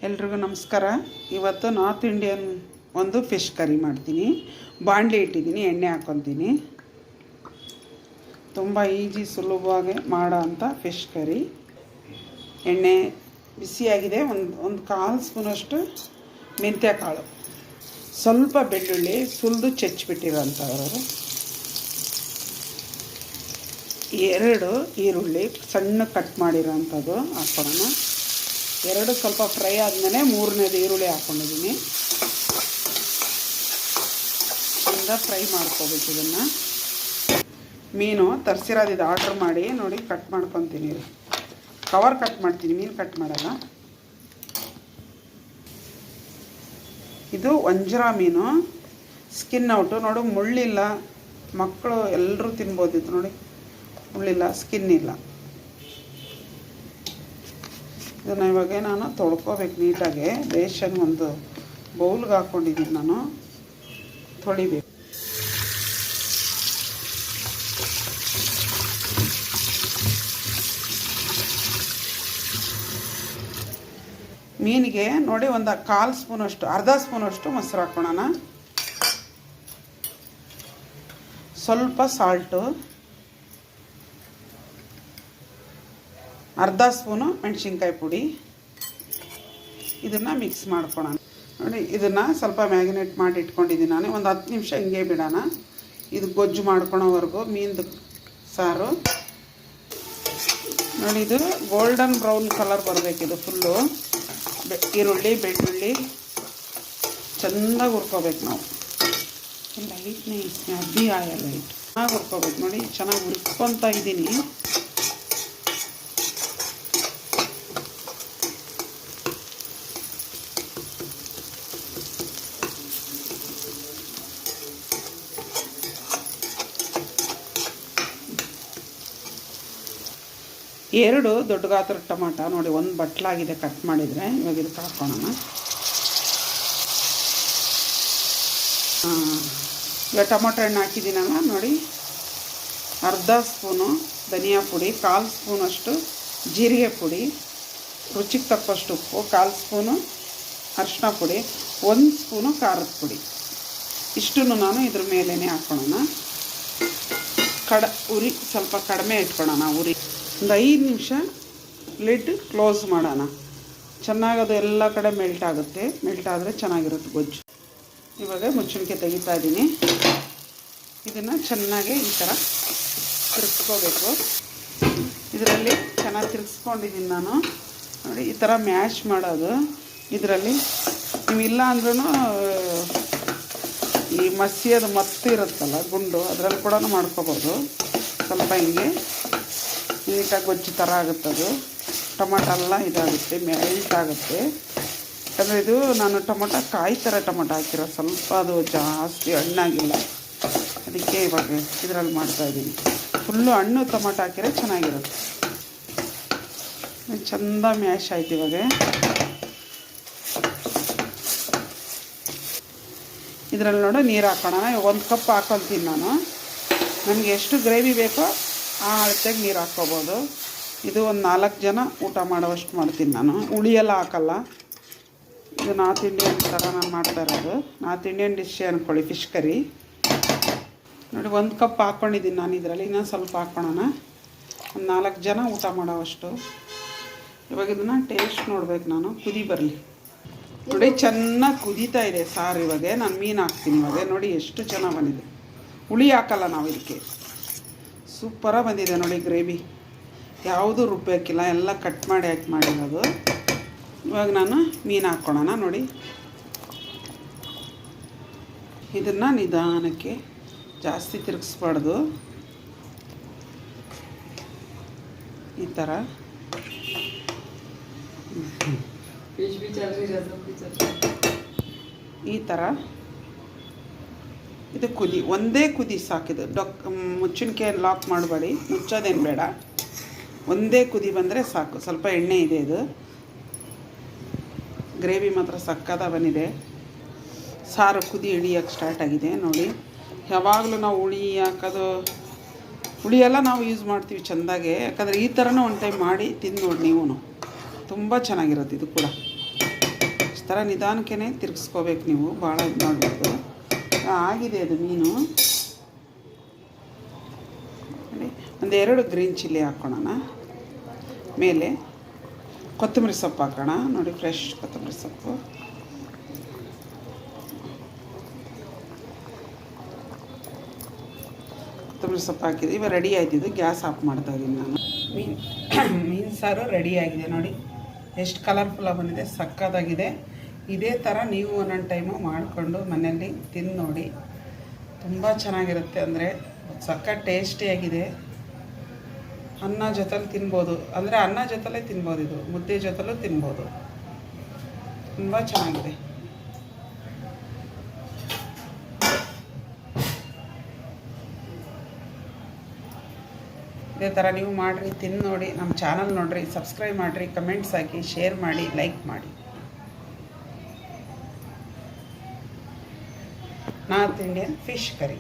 ಎಲ್ರಿಗೂ ನಮಸ್ಕಾರ. ಇವತ್ತು ನಾರ್ತ್ ಇಂಡಿಯನ್ ಒಂದು ಫಿಶ್ ಕರಿ ಮಾಡ್ತೀನಿ. ಬಾಣಲೆ ಇಟ್ಟಿದ್ದೀನಿ, ಎಣ್ಣೆ ಹಾಕ್ಕೊತೀನಿ. ತುಂಬ ಈಜಿ ಸುಲಭವಾಗಿ ಮಾಡೋ ಅಂಥ ಫಿಶ್ ಕರಿ. ಎಣ್ಣೆ ಬಿಸಿಯಾಗಿದೆ. ಒಂದು ಕಾಲು ಸ್ಪೂನಷ್ಟು ಮೆಂತ್ಯ ಕಾಳು, ಸ್ವಲ್ಪ ಬೆಳ್ಳುಳ್ಳಿ ಸುಲಿದು ಚೆಚ್ಚಿಬಿಟ್ಟಿರೋಂಥವ್ರು, 2 ಈರುಳ್ಳಿ ಸಣ್ಣ ಕಟ್ ಮಾಡಿರೋಂಥದ್ದು ಹಾಕ್ಕೊಳ್ಳೋಣ. 2 ಸ್ವಲ್ಪ ಫ್ರೈ ಆದಮೇಲೆ 3ನೇದು ಈರುಳ್ಳಿ ಹಾಕ್ಕೊಂಡಿದ್ದೀನಿ. ಇಂದ ಫ್ರೈ ಮಾಡ್ಕೋಬೇಕು ಇದನ್ನು. ಮೀನು ತರಿಸಿರೋದು ಇದು ಆರ್ಡ್ರ್ ಮಾಡಿ ನೋಡಿ ಕಟ್ ಮಾಡ್ಕೊತೀನಿ. ಕವರ್ ಕಟ್ ಮಾಡ್ತೀನಿ, ಮೀನು ಕಟ್ ಮಾಡಲ್ಲ. ಇದು ವಂಜರ ಮೀನು, ಸ್ಕಿನ್ ಔಟು. ನೋಡು ಮುಳ್ಳಿಲ್ಲ, ಮಕ್ಕಳು ಎಲ್ಲರೂ ತಿನ್ಬೋದಿತ್ತು. ನೋಡಿ ಮುಳ್ಳಿಲ್ಲ, ಸ್ಕಿನ್ ಇಲ್ಲ. ಇದನ್ನು ಇವಾಗ ನಾನು ತೊಳ್ಕೊಬೇಕು ನೀಟಾಗಿ. ಬೇಷನ್ ಒಂದು ಬೌಲ್ಗೆ ಹಾಕ್ಕೊಂಡಿದ್ದೀನಿ ನಾನು, ತೊಳಿಬೇಕು. ಮೀನಿಗೆ ನೋಡಿ ಒಂದು ಕಾಲು ಸ್ಪೂನಷ್ಟು, ಅರ್ಧ ಸ್ಪೂನಷ್ಟು ಮೊಸರು ಹಾಕ್ಕೊಳ್ಳೋಣ. ಸ್ವಲ್ಪ ಸಾಲ್ಟು, ಅರ್ಧ ಸ್ಪೂನು ಮೆಣಸಿನ್ಕಾಯಿ ಪುಡಿ. ಇದನ್ನು ಮಿಕ್ಸ್ ಮಾಡ್ಕೊಳ್ಳೋಣ. ನೋಡಿ ಇದನ್ನು ಸ್ವಲ್ಪ ಮ್ಯಾಗಿನೇಟ್ ಮಾಡಿ ಇಟ್ಕೊಂಡಿದ್ದೀನಿ ನಾನು. ಒಂದು 10 ನಿಮಿಷ ಹಿಂಗೆ ಬಿಡೋಣ. ಇದು ಗೊಜ್ಜು ಮಾಡ್ಕೊಳೋವರೆಗೂ ಮೀನ್ದು ಸಾರು. ನೋಡಿ ಇದು ಗೋಲ್ಡನ್ ಬ್ರೌನ್ ಕಲರ್ ಬರಬೇಕಿದು ಫುಲ್ಲು. ಈರುಳ್ಳಿ ಬೆಳ್ಳುಳ್ಳಿ ಚೆನ್ನಾಗಿ ಹುರ್ಕೋಬೇಕು ನಾವು. ಲೈಟ್ನೇ ಅಬ್ಬಿ ಆಯಲ್ಲ, ಲೈಟ್ ಚೆನ್ನಾಗಿ ಹುರ್ಕೋಬೇಕು. ನೋಡಿ ಚೆನ್ನಾಗಿ ಹುರ್ಕೊತಾ ಇದ್ದೀನಿ. ಎರಡು ದೊಡ್ಡ ಗಾತ್ರದ ಟೊಮಾಟ ನೋಡಿ, ಒಂದು ಬಟ್ಲಾಗಿದೆ ಕಟ್ ಮಾಡಿದರೆ. ಇವಾಗ ಇದಕ್ಕೆ ಹಾಕ್ಕೊಳ್ಳೋಣ. ಇವಾಗ ಟೊಮಾಟೊ ಹಣ್ಣು ಹಾಕಿದ್ದೀನಲ್ಲ ನೋಡಿ. ಅರ್ಧ ಸ್ಪೂನು ಧನಿಯಾ ಪುಡಿ, 1/4 ಸ್ಪೂನಷ್ಟು ಜೀರಿಗೆ ಪುಡಿ, ರುಚಿಗೆ ತಕ್ಕಷ್ಟು ಉಪ್ಪು, 1/4 ಸ್ಪೂನು ಅರಿಶಿನ ಪುಡಿ, 1 ಸ್ಪೂನು ಖಾರದ ಪುಡಿ. ಇಷ್ಟನ್ನು ನಾನು ಇದ್ರ ಮೇಲೇ ಹಾಕ್ಕೊಳ್ಳೋಣ. ಉರಿ ಸ್ವಲ್ಪ ಕಡಿಮೆ ಇಟ್ಕೊಳ್ಳೋಣ. ಉರಿ ಒಂದು 5 ನಿಮಿಷ ಲಿಡ್ ಕ್ಲೋಸ್ ಮಾಡೋಣ. ಚೆನ್ನಾಗಿ ಅದು ಎಲ್ಲ ಕಡೆ ಮೆಲ್ಟ್ ಆಗುತ್ತೆ. ಮೆಲ್ಟ್ ಆದರೆ ಚೆನ್ನಾಗಿರುತ್ತೆ ಗೊಜ್ಜು. ಇವಾಗ ಮುಚ್ಚಣಿಕೆ ತೆಗಿತಾ ಇದ್ದೀನಿ. ಇದನ್ನು ಚೆನ್ನಾಗಿ ಈ ಥರ ತಿರ್ಗಿಸ್ಕೋಬೇಕು. ಇದರಲ್ಲಿ ಚೆನ್ನಾಗಿ ತಿರ್ಗಿಸ್ಕೊಂಡಿದ್ದೀನಿ ನಾನು. ನೋಡಿ ಈ ಥರ ಮ್ಯಾಶ್ ಮಾಡೋದು. ಇದರಲ್ಲಿ ನೀವು ಇಲ್ಲ ಅಂದ್ರೂ ಈ ಮಸಿಯೋದು ಮತ್ತು ಇರುತ್ತಲ್ಲ ಗುಂಡು, ಅದರಲ್ಲಿ ಕೂಡ ಮಾಡ್ಕೋಬೋದು. ಸ್ವಲ್ಪ ಹಿಂಗೆ ನೀಟಾಗಿ ಗೊಜ್ಜು ಥರ ಆಗುತ್ತದು. ಟೊಮಾಟೊ ಎಲ್ಲ ಇದಾಗುತ್ತೆ, ಮೆಲ್ಟ್ ಆಗುತ್ತೆ. ಯಾಕಂದರೆ ಇದು ನಾನು ಟೊಮೊಟೊ ಕಾಯಿ ಥರ ಟೊಮೊಟೊ ಹಾಕಿರೋ, ಸ್ವಲ್ಪ ಅದು ಜಾಸ್ತಿ ಹಣ್ಣಾಗಿಲ್ಲ. ಅದಕ್ಕೆ ಇವಾಗ ಇದರಲ್ಲಿ ಮಾಡ್ತಾಯಿದ್ದೀನಿ. ಫುಲ್ಲು ಹಣ್ಣು ಟೊಮೊಟೊ ಹಾಕಿದ್ರೆ ಚೆನ್ನಾಗಿರುತ್ತೆ. ಚೆಂದ ಮ್ಯಾಶ್ ಆಯ್ತು. ಇವಾಗ ಇದರಲ್ಲಿ ನೋಡು ನೀರು ಹಾಕೋಣ. 1 ಕಪ್ ಹಾಕೊಳ್ತೀನಿ ನಾನು. ನನಗೆ ಎಷ್ಟು ಗ್ರೇವಿ ಬೇಕೋ ಆ ಅಳತೆಗೆ ನೀರು ಹಾಕ್ಕೋಬೋದು. ಇದು ಒಂದು 4 ಜನ ಊಟ ಮಾಡೋವಷ್ಟು ಮಾಡ್ತೀನಿ ನಾನು. ಹುಳಿಯೆಲ್ಲ ಹಾಕಲ್ಲ. ಇದು ನಾರ್ತ್ ಇಂಡಿಯನ್ ಥರ ನಾನು ಮಾಡ್ತಾ ಇರೋದು. ನಾರ್ತ್ ಇಂಡಿಯನ್ ಡಿಶ್ ಅಂದ್ಕೊಳ್ಳಿ, ಫಿಶ್ ಕರಿ. ನೋಡಿ 1 ಕಪ್ ಹಾಕ್ಕೊಂಡಿದ್ದೀನಿ ನಾನು. ಇದರಲ್ಲಿ ಇನ್ನೊಂದು ಸ್ವಲ್ಪ ಹಾಕ್ಕೊಳ್ಳೋಣ. ಒಂದು 4 ಜನ ಊಟ ಮಾಡೋವಷ್ಟು. ಇವಾಗ ಇದನ್ನು ಟೇಸ್ಟ್ ನೋಡ್ಬೇಕು ನಾನು. ಕುದಿ ಬರಲಿ. ನೋಡಿ ಚೆನ್ನಾಗಿ ಕುದೀತಾ ಇದೆ ಸಾರು. ಇವಾಗ ನಾನು ಮೀನು ಹಾಕ್ತೀನಿ. ಇವಾಗ ನೋಡಿ ಎಷ್ಟು ಚೆನ್ನಾಗಿ ಬಂದಿದೆ. ಹುಳಿ ಹಾಕಲ್ಲ ನಾವು ಇದಕ್ಕೆ. ಸೂಪರಾಗಿ ಬಂದಿದೆ ನೋಡಿ ಗ್ರೇವಿ. ಯಾವುದೂ ರುಬ್ಬೇಕಿಲ್ಲ, ಎಲ್ಲ ಕಟ್ ಮಾಡಿ ಹಾಕಿ ಮಾಡಿರೋದು. ಇವಾಗ ನಾನು ಮೀನು ಹಾಕ್ಕೊಳ್ಳೋಣ. ನೋಡಿ ಇದನ್ನು ನಿಧಾನಕ್ಕೆ, ಜಾಸ್ತಿ ತಿರುಗಿಸ್ಬಾರ್ದು. ಈ ಥರ ಈ ಥರ ಇದು ಕುದಿ, ಒಂದೇ ಕುದಿ ಸಾಕಿದು. ಮುಚ್ಚಣಿಕೆ ಲಾಕ್ ಮಾಡಬೇಡಿ, ಮುಚ್ಚೋದೇನು ಬೇಡ. ಒಂದೇ ಕುದಿ ಬಂದರೆ ಸಾಕು. ಸ್ವಲ್ಪ ಎಣ್ಣೆ ಇದೆ. ಇದು ಗ್ರೇವಿ ಮಾತ್ರ ಸಕ್ಕತ್ತ ಬಂದಿದೆ. ಸಾರು ಕುದಿ ಹಿಡಿಯೋಕ್ಕೆ ಸ್ಟಾರ್ಟ್ ಆಗಿದೆ ನೋಡಿ. ಯಾವಾಗಲೂ ನಾವು ಹುಳಿ ಹಾಕೋದು, ಹುಳಿಯೆಲ್ಲ ನಾವು ಯೂಸ್ ಮಾಡ್ತೀವಿ ಚೆಂದಾಗೆ. ಯಾಕಂದರೆ ಈ ಥರನೂ ಒಂದು ಟೈಮ್ ಮಾಡಿ ತಿಂದು ನೋಡಿ ನೀವು. ತುಂಬ ಚೆನ್ನಾಗಿರುತ್ತೆ ಇದು ಕೂಡ. ಈ ಥರ ನಿಧಾನಕ್ಕೆ ತಿರುಗಿಸ್ಕೋಬೇಕು ನೀವು, ಭಾಳ ಇದು ಮಾಡಬೇಕು. ಆಗಿದೆ ಅದು ಮೀನು. ನೋಡಿ, ಒಂದೆರಡು ಗ್ರೀನ್ ಚಿಲ್ಲಿ ಹಾಕ್ಕೊಳ್ಳೋಣ. ಮೇಲೆ ಕೊತ್ತಂಬರಿ ಸೊಪ್ಪು ಹಾಕೋಣ. ನೋಡಿ, ಫ್ರೆಶ್ ಕೊತ್ತಂಬರಿ ಸೊಪ್ಪು. ಕೊತ್ತಂಬರಿ ಸೊಪ್ಪು ಹಾಕಿದೆ. ಇವಾಗ ರೆಡಿ ಆಯ್ತಿದ್ದು. ಗ್ಯಾಸ್ ಆಫ್ ಮಾಡ್ತಾ ಇದ್ದೀನಿ ನಾನು. ಮೀನು ಸಾರು ರೆಡಿ ಆಗಿದೆ. ನೋಡಿ ಎಷ್ಟು ಕಲರ್ಫುಲ್ಲಾಗಿ ಬಂದಿದೆ, ಸಕ್ಕತ್ತಾಗಿದೆ. ಇದೇ ಥರ ನೀವು ಒಂದೊಂದು ಟೈಮು ಮಾಡಿಕೊಂಡು ಮನೆಯಲ್ಲಿ ತಿಂದು ನೋಡಿ, ತುಂಬ ಚೆನ್ನಾಗಿರುತ್ತೆ. ಅಂದರೆ ಸಕ್ಕತ್ ಟೇಸ್ಟಿಯಾಗಿದೆ. ಅನ್ನ ಜೊತೆಲಿ ತಿನ್ಬೋದು, ಅಂದರೆ ಅನ್ನ ಜೊತೆಲೇ ತಿನ್ಬೋದು, ಇದು ಮುದ್ದೆ ಜೊತೆಲೂ ತಿನ್ಬೋದು. ತುಂಬ ಚೆನ್ನಾಗಿದೆ. ಇದೇ ಥರ ನೀವು ಮಾಡಿರಿ, ತಿಂದು ನೋಡಿ. ನಮ್ಮ ಚಾನಲ್ ನೋಡಿರಿ, ಸಬ್ಸ್ಕ್ರೈಬ್ ಮಾಡಿರಿ, ಕಮೆಂಟ್ಸ್ ಹಾಕಿ, ಶೇರ್ ಮಾಡಿ, ಲೈಕ್ ಮಾಡಿ. North Indian fish curry.